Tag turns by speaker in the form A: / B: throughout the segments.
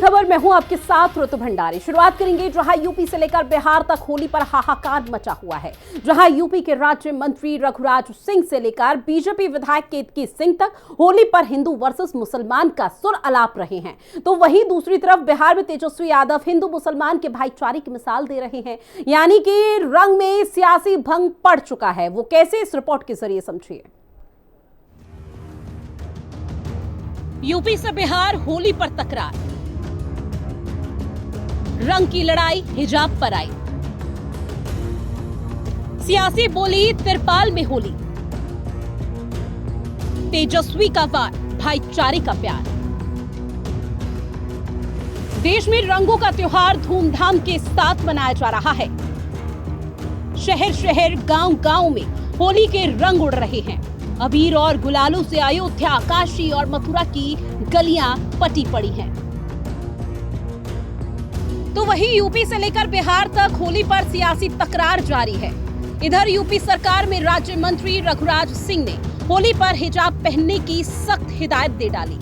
A: खबर में हूं आपके साथ ऋतु भंडारी। शुरुआत करेंगे जहां यूपी से लेकर बिहार तक होली पर हाहाकार मचा हुआ है, जहां यूपी के राज्य मंत्री रघुराज सिंह से लेकर बीजेपी विधायक केतकी सिंह तक होली पर हिंदू वर्सेस मुसलमान का सुर अलाप रहे हैं, तो वहीं दूसरी तरफ बिहार में तेजस्वी यादव हिंदू मुसलमान के भाईचारे की मिसाल दे रहे हैं, यानी कि रंग में सियासी भंग पड़ चुका है। वो कैसे, इस रिपोर्ट के जरिए समझिए। यूपी से बिहार होली पर तकरार, रंग की लड़ाई हिजाब पर आई, सियासी बोली तिरपाल में होली, तेजस्वी का वार भाईचारे का प्यार। देश में रंगों का त्योहार धूमधाम के साथ मनाया जा रहा है। शहर शहर गांव गांव में होली के रंग उड़ रहे हैं। अबीर और गुलालों से अयोध्या, काशी और मथुरा की गलियां पटी पड़ी हैं। तो वहीं यूपी से लेकर बिहार तक होली पर सियासी तकरार जारी है। इधर यूपी सरकार में राज्य मंत्री रघुराज सिंह ने होली पर हिजाब पहनने की सख्त हिदायत दे डाली।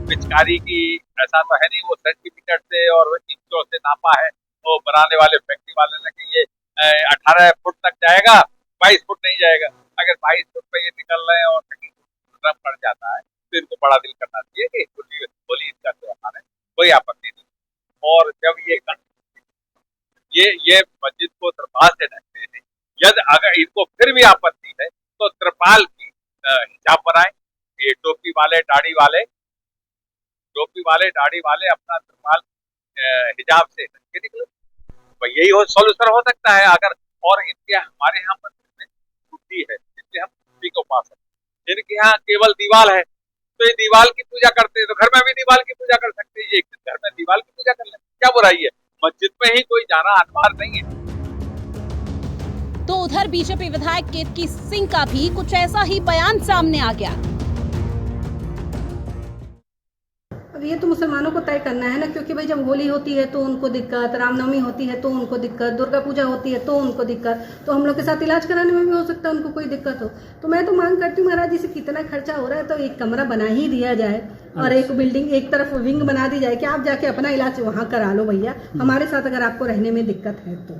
B: पिचकारी की ऐसा तो है नहीं, वो सेंटीमीटर से और इंचों से नापा है। वो बनाने वाले फैक्ट्री वाले ने कि ये 18 फुट तक जाएगा, 22 फुट नहीं जाएगा। अगर 22 फुट पे ये निकल रहे हैं और कहीं रंग पड़ जाता है तो इनको बड़ा दिल करना चाहिए कि होली इसका त्योहार है, कोई आपत्ति नहीं। और जब ये मस्जिद को त्रिपाल से ढकते हैं, यदि अगर इनको फिर भी आपत्ति है तो त्रिपाल की हिजाब बनाए। ये टोपी वाले दाढ़ी वाले अपना त्रिपाल हिजाब से ढक के निकले, तो यही सोल्यूशन हो सकता है। अगर और इनके हमारे यहाँ मंदिर में मूर्ति है जिससे हम मूर्ति को पा सकते हैं, जिनके यहाँ केवल दीवाल है तो ये दीवाल की पूजा करते हैं, तो घर में भी दीवाल की पूजा कर सकते हैं। ये घर में दीवाल की पूजा कर ले, क्या बुराई है? मस्जिद में ही कोई जाना अनिवार्य नहीं है।
A: तो उधर बीजेपी विधायक केतकी सिंह का भी कुछ ऐसा ही बयान सामने आ गया।
C: अब ये तो मुसलमानों को तय करना है ना, क्योंकि भाई जब होली होती है तो उनको दिक्कत, रामनवमी होती है तो उनको दिक्कत, दुर्गा पूजा होती है तो उनको दिक्कत, तो हम लोग के साथ इलाज कराने में भी हो सकता है उनको कोई दिक्कत हो। तो मैं तो मांग करती हूँ महाराज जी से, कितना खर्चा हो रहा है तो एक कमरा बना ही दिया जाए और एक बिल्डिंग, एक तरफ विंग बना दी जाए कि आप जाके अपना इलाज वहाँ करा लो भैया, हमारे साथ अगर आपको रहने में दिक्कत है तो,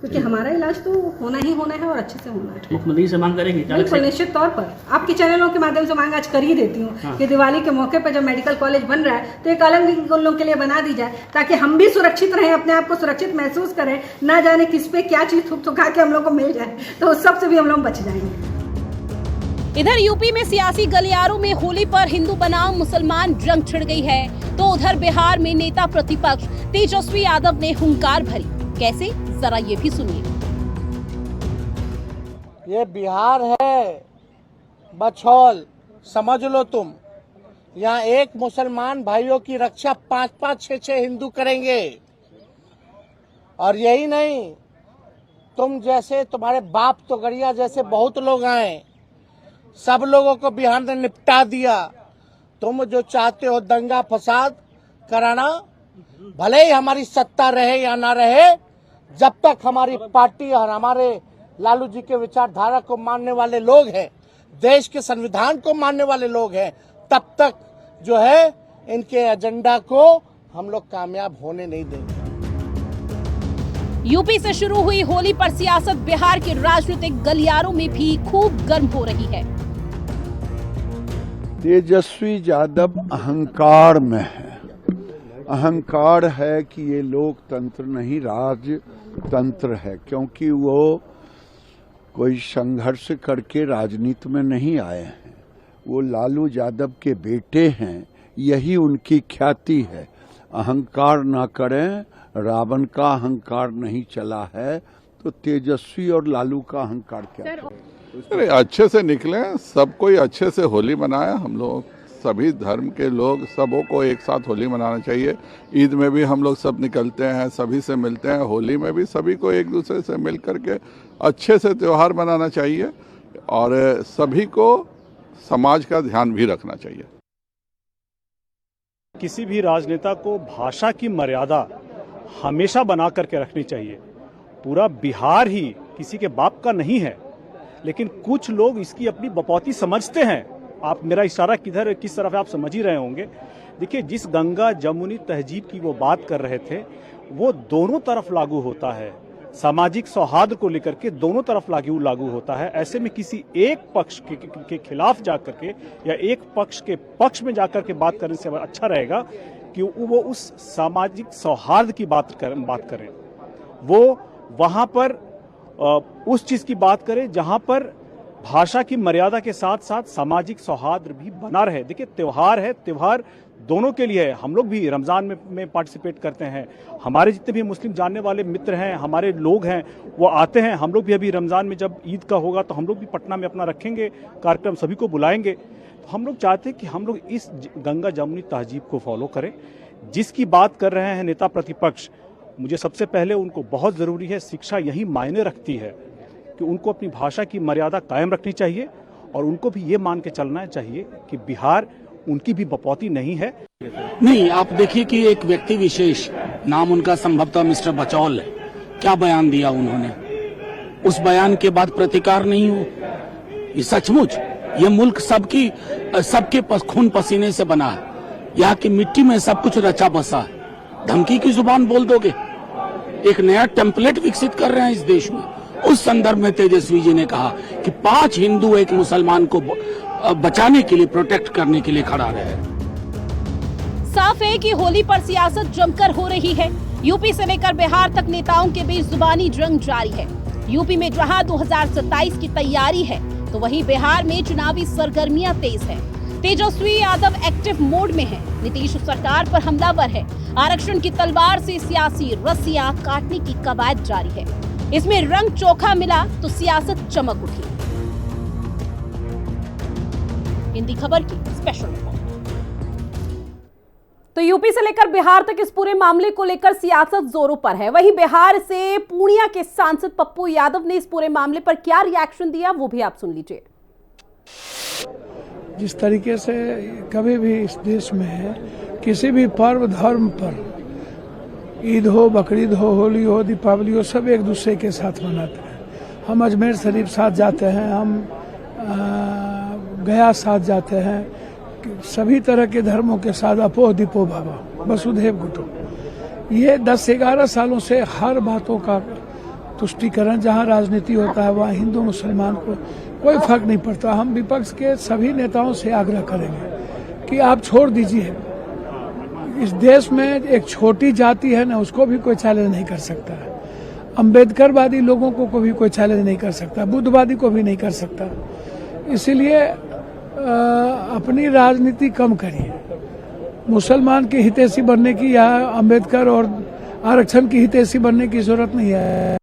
C: क्योंकि हमारा इलाज तो होना ही होना है और अच्छे से होना है।
D: मुख्यमंत्री से मांग करेंगे?
C: बिल्कुल, निश्चित तौर पर आपके चैनलों के माध्यम से मांग आज कर ही देती हूँ कि दिवाली के मौके पर जब मेडिकल कॉलेज बन रहा है तो एक अलग विंग उन लोगों के लिए बना दी जाए, ताकि हम भी सुरक्षित रहें, अपने आप को सुरक्षित महसूस करें, ना जाने किस पे क्या चीज थुक थुका के हम लोग को मिल जाए, तो उस सब से भी हम लोग बच जाएंगे।
A: इधर यूपी में सियासी गलियारों में होली पर हिंदू बनाम मुसलमान जंग छिड़ गई है, तो उधर बिहार में नेता प्रतिपक्ष तेजस्वी यादव ने हुंकार भरी। कैसे, जरा ये भी सुनिए।
E: ये बिहार है बछौल, समझ लो तुम। यहाँ एक मुसलमान भाइयों की रक्षा 5-5, 6-6 हिंदू करेंगे। और यही नहीं, तुम जैसे, तुम्हारे बाप तो गड़िया जैसे बहुत लोग आए, सब लोगों को बिहार ने निपटा दिया। तुम जो चाहते हो दंगा फसाद कराना, भले ही हमारी सत्ता रहे या ना रहे, जब तक हमारी पार्टी और हमारे लालू जी के विचारधारा को मानने वाले लोग हैं, देश के संविधान को मानने वाले लोग हैं, तब तक जो है इनके एजेंडा को हम लोग कामयाब होने नहीं देंगे।
A: यूपी से शुरू हुई होली पर सियासत बिहार के राजनीतिक गलियारों में भी खूब गर्म हो रही है।
F: तेजस्वी यादव अहंकार में है। अहंकार है कि ये लोकतंत्र नहीं, राजतंत्र है, क्योंकि वो कोई संघर्ष करके राजनीति में नहीं आए हैं। वो लालू यादव के बेटे हैं, यही उनकी ख्याति है। अहंकार ना करें, रावण का अहंकार नहीं चला है, तो तेजस्वी और लालू का अहंकार क्या है?
G: अरे अच्छे से निकले, सब कोई अच्छे से होली मनाया। हम लोग सभी धर्म के लोग, सबों को एक साथ होली मनाना चाहिए। ईद में भी हम लोग सब निकलते हैं, सभी से मिलते हैं, होली में भी सभी को एक दूसरे से मिल करके अच्छे से त्यौहार मनाना चाहिए और सभी को समाज का ध्यान भी रखना चाहिए।
H: किसी भी राजनेता को भाषा की मर्यादा हमेशा बना करके रखनी चाहिए। पूरा बिहार ही किसी के बाप का नहीं है, लेकिन कुछ लोग इसकी अपनी बपौती समझते हैं। आप मेरा इशारा किधर किस तरफ आप समझ ही रहे होंगे देखिए, जिस गंगा जमुनी तहजीब की वो बात कर रहे थे, वो दोनों तरफ लागू होता है। सामाजिक सौहार्द को लेकर के दोनों तरफ लागू होता है। ऐसे में किसी एक पक्ष के खिलाफ जाकर के या एक पक्ष के पक्ष में जाकर के बात करने से अच्छा रहेगा कि वो उस सामाजिक सौहार्द की बात करें। वो वहां पर उस चीज की बात करें जहां पर भाषा की मर्यादा के साथ साथ सामाजिक सौहार्द भी बना रहे। देखिए, त्योहार है, त्योहार दोनों के लिए है। हम लोग भी रमजान में पार्टिसिपेट करते हैं। हमारे जितने भी मुस्लिम जानने वाले मित्र हैं, हमारे लोग हैं, वो आते हैं। हम लोग भी अभी रमजान में जब ईद का होगा तो हम लोग भी पटना में अपना रखेंगे कार्यक्रम, सभी को बुलाएंगे। तो हम लोग चाहते हैं कि हम लोग इस गंगा जमुनी तहजीब को फॉलो करें। जिसकी बात कर रहे हैं नेता प्रतिपक्ष, मुझे सबसे पहले उनको बहुत ज़रूरी है, शिक्षा यही मायने रखती है कि उनको अपनी भाषा की मर्यादा कायम रखनी चाहिए और उनको भी ये मान के चलना चाहिए कि बिहार उनकी भी बपौती नहीं है।
D: नहीं, आप देखिए कि एक व्यक्ति विशेष, नाम उनका संभवतः मिस्टर बचौल है, क्या बयान दिया उन्होंने। उस बयान के बाद प्रतिकार नहीं हो। ये सचमुच ये मुल्क सबके खून पसीने से बना है। यहाँ की मिट्टी में सब कुछ रचा बसा है। धमकी की जुबान बोल दोगे। एक नया टेम्पलेट विकसित कर रहे हैं इस देश में। उस संदर्भ में तेजस्वी जी ने कहा कि 5 हिंदू एक मुसलमान को बचाने के लिए, प्रोटेक्ट करने के लिए खड़ा रहे।
A: साफ है कि होली पर सियासत जमकर हो रही है। यूपी से लेकर बिहार तक नेताओं के बीच जुबानी जंग जारी है। यूपी में जहां 2027 की तैयारी है, तो वहीं बिहार में चुनावी सरगर्मियां तेज है। तेजस्वी यादव एक्टिव मोड में है। नीतीश सरकार पर हमलावर है। आरक्षण की तलवार से सियासी रस्सियां काटने की कवायद जारी है। इसमें रंग चोखा मिला तो सियासत चमक उठी। हिंदी खबर की स्पेशल रिपोर्ट। तो यूपी से लेकर बिहार तक इस पूरे मामले को लेकर सियासत जोरों पर है। वहीं बिहार से पूर्णिया के सांसद पप्पू यादव ने इस पूरे मामले पर क्या रिएक्शन दिया, वो भी आप सुन लीजिए।
I: जिस तरीके से कभी भी इस देश में किसी भी पर्व धर्म पर, ईद हो, बकरीद हो, होली हो, दीपावली हो, सब एक दूसरे के साथ मनाते हैं। हम अजमेर शरीफ साथ जाते हैं, हम गया साथ जाते हैं। सभी तरह के धर्मों के साथ अपोह दीपो भावा वसुधैव कुटुंबकम। ये 10-11 सालों से हर बातों का तुष्टिकरण, जहाँ राजनीति होता है वहाँ हिंदू मुसलमान को कोई फर्क नहीं पड़ता। हम विपक्ष के सभी नेताओं से आग्रह करेंगे कि आप छोड़ दीजिए। इस देश में एक छोटी जाति है ना, उसको भी कोई चैलेंज नहीं कर सकता है। अम्बेडकरवादी लोगों को भी कोई चैलेंज नहीं कर सकता, बुद्धवादी को भी नहीं कर सकता। इसीलिए अपनी राजनीति कम करिए। मुसलमान की हितैषी बनने की या अम्बेडकर और आरक्षण की हितैषी बनने की जरूरत नहीं है।